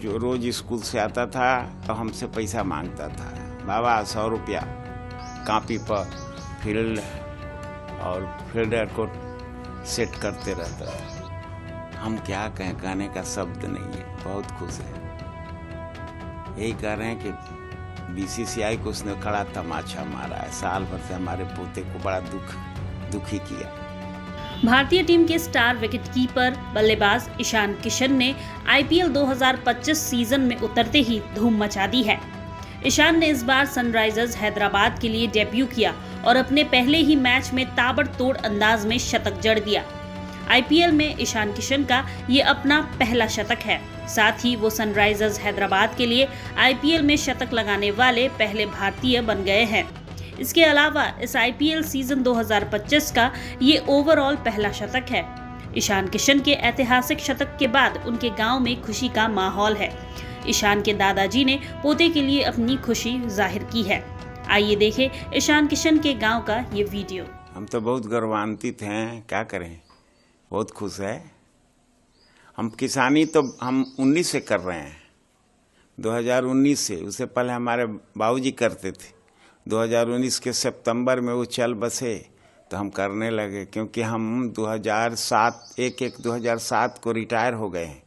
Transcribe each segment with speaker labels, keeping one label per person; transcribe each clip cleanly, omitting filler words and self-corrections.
Speaker 1: जो रोज स्कूल से आता था तो हमसे पैसा मांगता था, बाबा 100 रुपया कॉपी पर फील्ड और फील्डर को सेट करते रहता था। हम क्या कहें, कहने का शब्द नहीं है, बहुत खुश है। यही कह रहे हैं कि बीसीसीआई को उसने खड़ा तमाचा मारा है, साल भर से हमारे पोते को बड़ा दुखी किया।
Speaker 2: भारतीय टीम के स्टार विकेटकीपर बल्लेबाज ईशान किशन ने आईपीएल 2025 सीजन में उतरते ही धूम मचा दी है। ईशान ने इस बार सनराइजर्स हैदराबाद के लिए डेब्यू किया और अपने पहले ही मैच में ताबड़तोड़ अंदाज में शतक जड़ दिया। आईपीएल में ईशान किशन का ये अपना पहला शतक है। साथ ही वो सनराइजर्स हैदराबाद के लिए आईपीएल में शतक लगाने वाले पहले भारतीय बन गए हैं। इसके अलावा इस आईपीएल सीजन 2025 का ये ओवरऑल पहला शतक है। ईशान किशन के ऐतिहासिक शतक के बाद उनके गांव में खुशी का माहौल है। ईशान के दादाजी ने पोते के लिए अपनी खुशी जाहिर की है। आइए देखें ईशान किशन के गांव का ये वीडियो।
Speaker 1: हम तो बहुत गौरवान्वित हैं, क्या करें, बहुत खुश है। हम किसानी तो हम 19 से कर रहे हैं, 2019 से। उससे पहले हमारे बाबूजी करते थे। 2019 के सितंबर में वो चल बसे तो हम करने लगे, क्योंकि हम 2007 को रिटायर हो गए हैं।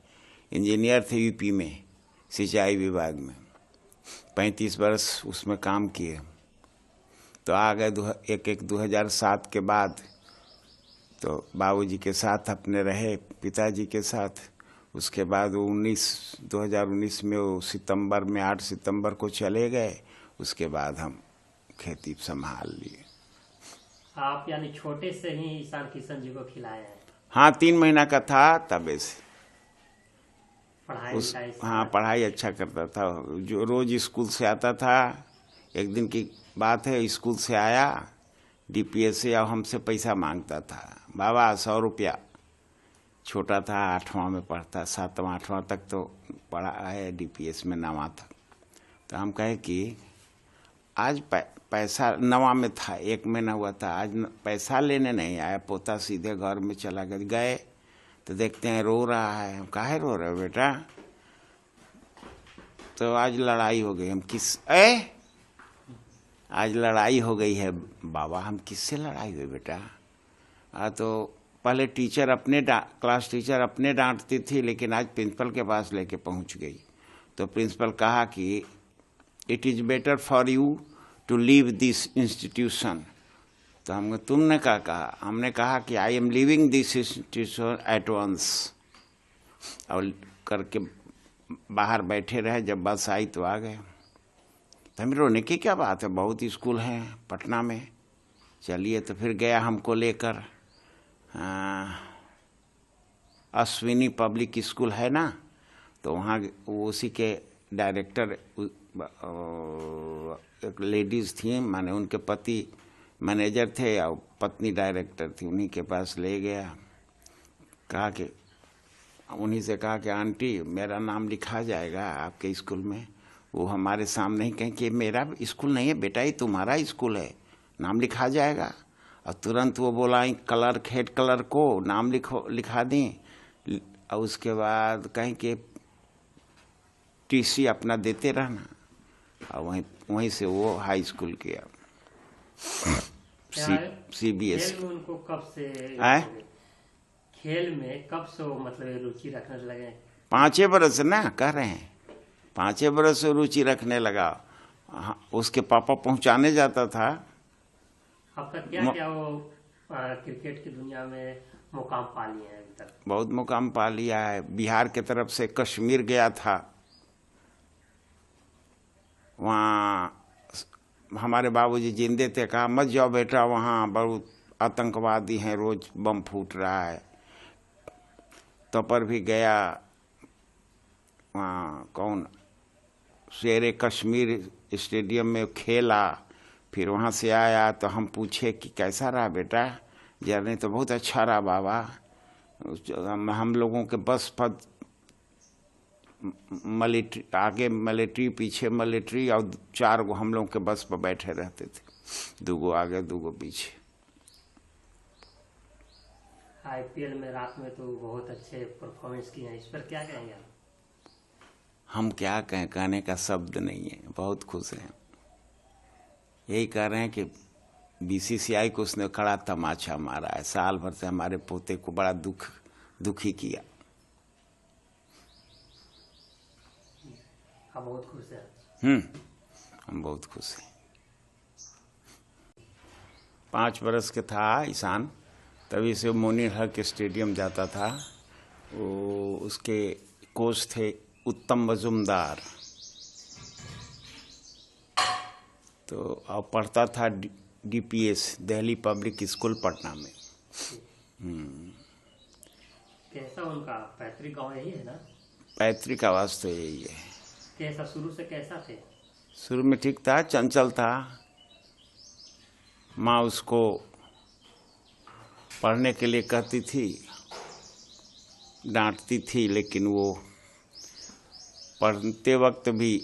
Speaker 1: इंजीनियर थे यूपी में, सिंचाई विभाग में, 35 वर्ष उसमें काम किए। तो आ गए 2007 के बाद, तो बाबूजी के साथ अपने रहे, पिताजी के साथ। उसके बाद वो 2019 में वो सितंबर में 8 सितंबर को चले गए। उसके बाद हम खेती संभाल लिए।
Speaker 3: आप यानी छोटे से ही ईशान किशन जी को खिलाए हैं?
Speaker 1: हाँ, 3 महीना का था तबे से।
Speaker 3: पढ़ाई
Speaker 1: हाँ, पढ़ाई अच्छा करता था। जो रोज स्कूल से आता था, एक दिन की बात है, स्कूल से आया डीपीएस से और हमसे पैसा मांगता था, बाबा 100 रुपया। छोटा था, 8वां में पढ़ता, 7वां 8वां तक तो पढ़ा है, डीपीएस में 9वां तक। तो हम कहे कि आज पैसा 9वां में था, 1 महीना हुआ था, आज पैसा लेने नहीं आया पोता, सीधे घर में चला गए। तो देखते हैं रो रहा है। हम काहे रो रहे हो बेटा? तो आज लड़ाई हो गई। हम आज लड़ाई हो गई है बाबा। हम किससे लड़ाई हुई बेटा? तो पहले टीचर क्लास टीचर अपने डांटती थी, लेकिन आज प्रिंसिपल के पास लेके पहुंच गई। तो प्रिंसिपल कहा कि it is better for you to leave this institution. तो हमने तुमने क्या कहा? हमने कहा कि I am living this institution at once. और करके बाहर बैठे रहे। जब बस आई तो आ गए। तो हमें रोने की क्या बात है, बहुत स्कूल हैं पटना में। चलिए, तो फिर गया हमको लेकर, अश्विनी पब्लिक स्कूल है ना, तो वहाँ उसी के डायरेक्टर एक लेडीज़ थी, माने उनके पति मैनेजर थे और पत्नी डायरेक्टर थी। उन्हीं के पास ले गया। उन्हीं से कहा कि आंटी, मेरा नाम लिखा जाएगा आपके स्कूल में। वो हमारे सामने ही कहें कि मेरा स्कूल नहीं है बेटा, ये तुम्हारा स्कूल है, नाम लिखा जाएगा। और तुरंत वो बोला क्लर्क, हेड क्लर्क को नाम लिखा दें। और उसके बाद कहें कि टीसी अपना देते रहना। और वहीं से वो हाई स्कूल किया, CBS।
Speaker 3: उनको कब से खेल में कब से मतलब रुचि रखने लगे?
Speaker 1: 5 बरस ना कह रहे हैं, 5 बरस से रुचि रखने लगा। उसके पापा पहुंचाने जाता था।
Speaker 3: आपका क्या वो क्रिकेट की दुनिया में मुकाम पा लिया है अभी तक?
Speaker 1: बहुत मुकाम पा लिया है। बिहार के तरफ से कश्मीर गया था। वहाँ हमारे बाबूजी जिंदे थे, कहा मत जाओ बेटा, वहाँ बहुत आतंकवादी हैं, रोज बम फूट रहा है। तो पर भी गया वहाँ शेरे कश्मीर स्टेडियम में खेला। फिर वहाँ से आया तो हम पूछे कि कैसा रहा बेटा? जर्नी तो बहुत अच्छा रहा बाबा। हम लोगों के बस पर मिलिट्री, आगे मिलिट्री, पीछे मिलिट्री, और 4 गो हम लोगों के बस पर बैठे रहते थे, 2 गो आगे 2 गो पीछे।
Speaker 3: आईपीएल में रात में तो बहुत अच्छे परफॉर्मेंस किए हैं, इस पर क्या कहेंगे आप?
Speaker 1: हम क्या कहें, कहने का शब्द नहीं है। बहुत खुश हैं। यही कह रहे हैं कि बीसीसीआई को उसने खड़ा तमाचा मारा है। साल भर से हमारे पोते को बड़ा दुखी किया।
Speaker 3: आप बहुत खुश हैं?
Speaker 1: हम बहुत खुश हैं। 5 बरस के था ईशान, तभी से मोनी हक स्टेडियम जाता था। वो उसके कोच थे उत्तम मजुमदार, तो अब पढ़ता था DPS Delhi public school Patna में।
Speaker 3: कैसा उनका पैतृक गांव यही है ना?
Speaker 1: पैतृक आवास तो यही है।
Speaker 3: कैसा शुरू से कैसा थे?
Speaker 1: शुरू में ठीक था, चंचल था। माँ उसको पढ़ने के लिए कहती थी, डांटती थी, लेकिन वो पढ़ते वक्त भी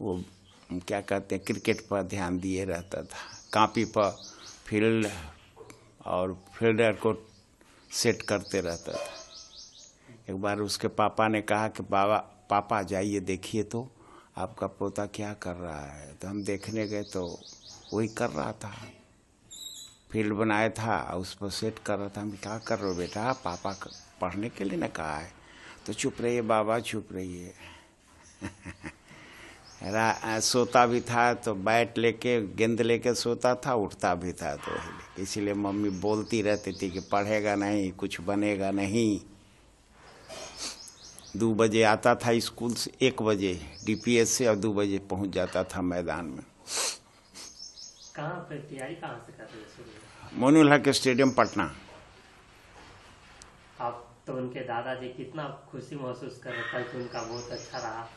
Speaker 1: वो क्या कहते हैं, क्रिकेट पर ध्यान दिए रहता था। कॉपी पर फील्ड और फील्डर को सेट करते रहता था। एक बार उसके पापा ने कहा कि पापा जाइए देखिए तो आपका पोता क्या कर रहा है। तो हम देखने गए तो वही कर रहा था, फील्ड बनाया था, उस पर सेट कर रहा था। हम क्या कर रहे हो बेटा, पापा पढ़ने के लिए ना कहा है। तो चुप रहिए बाबा, चुप रहिए। सोता भी था तो बैट लेके गेंद लेके सोता था, उठता भी था। तो इसीलिए मम्मी बोलती रहती थी कि पढ़ेगा नहीं, कुछ बनेगा नहीं। 2 बजे आता था स्कूल से, 1 बजे डीपीएस से, और 2 बजे पहुंच जाता था मैदान में।
Speaker 3: कहाँ पे तैयारी कहाँ से कर रहे थे?
Speaker 1: मोनी हक स्टेडियम पटना।
Speaker 3: आप तो उनके दादाजी कितना खुशी महसूस कर रहे, कल तो उनका बहुत अच्छा रहा।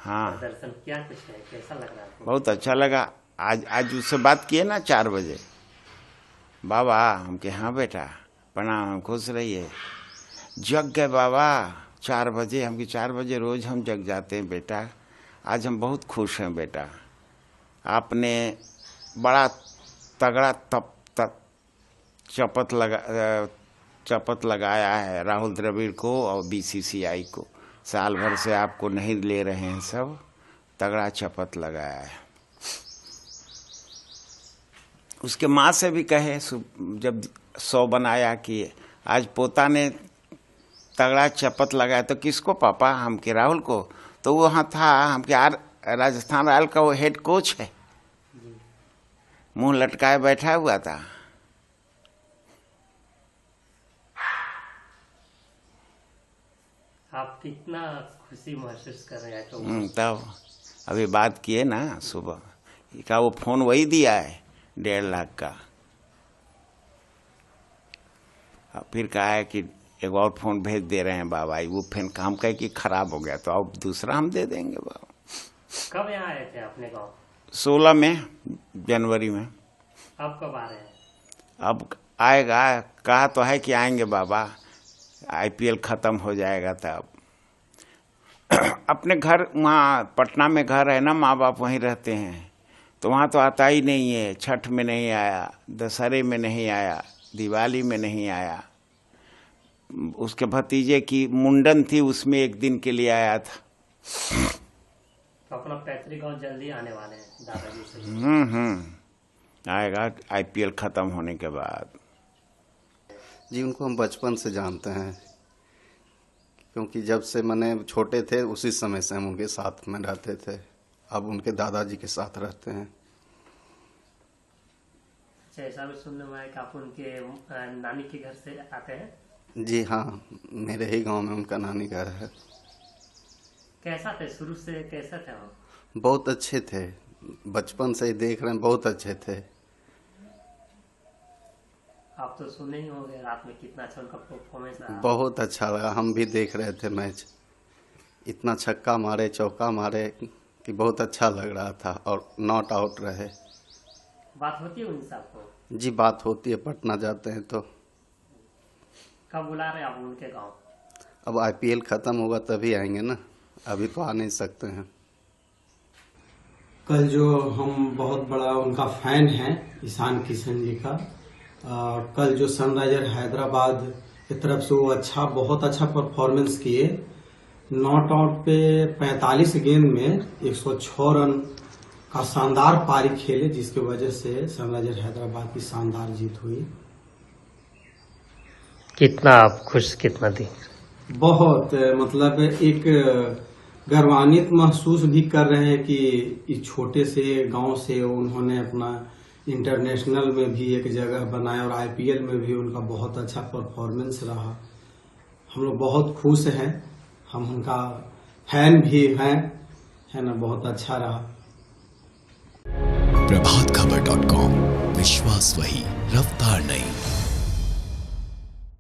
Speaker 1: हाँ,
Speaker 3: दर्शन क्या कुछ है, कैसा लग रहा है?
Speaker 1: बहुत अच्छा लगा। आज उससे बात किए ना 4 बजे। बाबा हम के हाँ बेटा प्रणाम, खुश रहिए। जग गए बाबा 4 बजे। हम के 4 बजे रोज हम जग जाते हैं बेटा। आज हम बहुत खुश हैं बेटा, आपने बड़ा तगड़ा चपत लगाया है राहुल द्रविड़ को और बीसीसीआई को। साल भर से आपको नहीं ले रहे हैं, सब तगड़ा चपत लगाया है। उसके माँ से भी कहे जब 100 बनाया कि आज पोता ने तगड़ा चपत लगाया। तो किसको पापा? हम के राहुल को। तो वो वहाँ था, हम के राजस्थान रॉयल का वो हेड कोच है, मुंह लटकाए बैठा हुआ था।
Speaker 3: आप कितना खुशी महसूस कर रहे हैं? तो
Speaker 1: तब अभी बात किए ना सुबह का, वो फोन वही दिया है 1.5 लाख का। फिर कहा है कि एक और फोन भेज दे रहे हैं बाबा। वो फिर काम कहे कि खराब हो गया, तो अब दूसरा हम दे देंगे बाबा।
Speaker 3: कब यहाँ आए थे अपने गांव?
Speaker 1: 16 में जनवरी में।
Speaker 3: अब कब आ रहे हैं?
Speaker 1: अब आएगा, कहा तो है कि आएंगे बाबा, आईपीएल खत्म हो जाएगा तब। अपने घर वहाँ पटना में घर है ना, माँ बाप वहीं रहते हैं, तो वहाँ तो आता ही नहीं है। छठ में नहीं आया, दशहरे में नहीं आया, दिवाली में नहीं आया। उसके भतीजे की मुंडन थी, उसमें 1 दिन के लिए आया था।
Speaker 3: तो अपना पैतृक गांव जल्दी आने वाले हैं दादाजी से?
Speaker 1: आएगा आईपीएल खत्म होने के बाद।
Speaker 4: जी उनको हम बचपन से जानते हैं, क्योंकि जब से मैंने छोटे थे उसी समय से हम उनके साथ में रहते थे। अब उनके दादाजी के साथ रहते हैं।
Speaker 3: अच्छा, ऐसा भी सुनने में आया कि आप उनके नानी के घर से आते हैं?
Speaker 4: जी हाँ, मेरे ही गांव में उनका नानी घर है।
Speaker 3: कैसा थे शुरू से, कैसा थे वो?
Speaker 4: बहुत अच्छे थे, बचपन से ही देख रहे हैं, बहुत अच्छे थे।
Speaker 3: आप तो सुने ही होंगे रात में कितना अच्छा उनका परफॉर्मेंस रहा।
Speaker 4: बहुत अच्छा लगा, हम भी देख रहे थे मैच। इतना छक्का मारे, चौका मारे कि बहुत अच्छा लग रहा था, और नॉट आउट रहे।
Speaker 3: बात होती है उनसे आपको?
Speaker 4: जी बात होती है, पटना जाते हैं तो।
Speaker 3: कब बुला रहे आप उनके गांव?
Speaker 4: अब आईपीएल खत्म होगा तभी आएंगे ना, अभी तो आ नहीं सकते हैं।
Speaker 5: कल जो हम बहुत बड़ा उनका फैन हैं ईशान किशन जी का, कल जो सनराइजर हैदराबाद की तरफ से वो बहुत अच्छा परफॉर्मेंस किए, नॉट आउट पे 45 गेंद में 106 रन का शानदार पारी खेले, जिसकी वजह से सनराइजर हैदराबाद की शानदार जीत हुई।
Speaker 3: कितना आप खुश, कितना थी?
Speaker 5: बहुत, मतलब एक गर्वान्वित महसूस भी कर रहे हैं कि इस छोटे से गांव से उन्होंने अपना इंटरनेशनल में भी एक जगह बनाया और आईपीएल में भी उनका बहुत अच्छा परफॉर्मेंस रहा। हम लोग बहुत खुश हैं, हम उनका फैन भी हैं, है ना, बहुत अच्छा रहा।
Speaker 6: प्रभातखबर.com, विश्वास वही, रफ्तार नहीं।